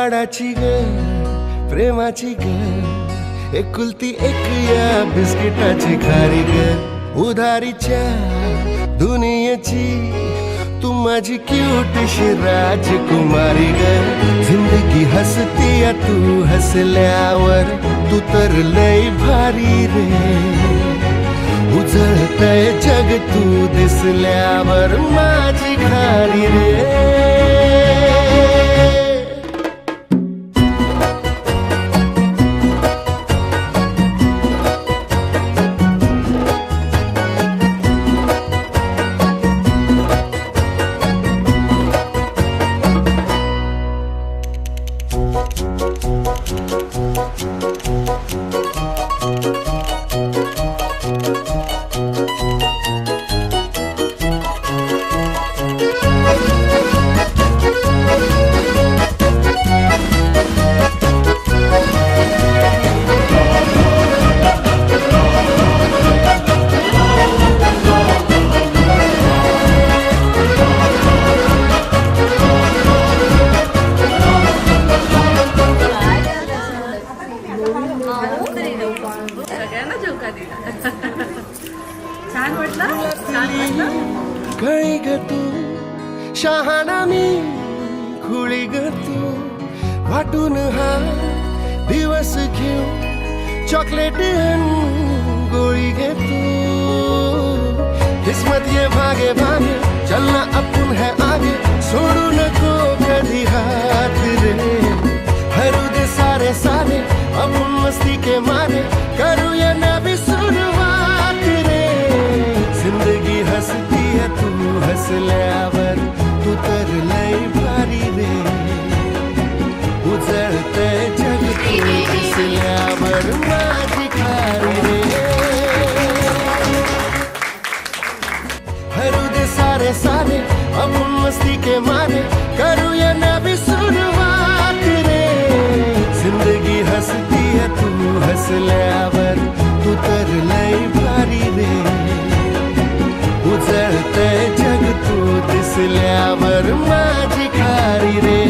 लाडाची ग प्रेमाची ग एकुलती एक या बिस्किटाची खारी ग उधारीच्या दुनियेची तू माझी क्यूटशी राजकुमारी ग जिंदगी हसती या तू हसल्यावर तू तर लय भारी रे उजळतय जग तू दिसल्यावर माझी खारी रे सगळ्यांना झोका दिला छान वाटलं कळी ग तू शहाणा मी खुळी ग तू वाटून हा दिवस घेऊ चॉकलेट गोळी ग तू किस्मत ये भागे भागे चलना अपन है आगे छोड़ू नको कधी हाथ रे हरू दे सारे सारे अपन मस्ती के मारे करूँ ये नवी शुरुआत रे जिंदगी हंसती है तू हंसल्यावर तू तर लय भारी रे उजळते जग तू दिसल्यावर माझी खारी रे हरू दे सारे सारे अपन मस्ती के मारे करूँ ये नवी शुरुआत रे जिंदगी हंसती है तू हंसल्यावर तू तर लय भारी रे उजळते जग तू दिसल्यावर माझी खारी रे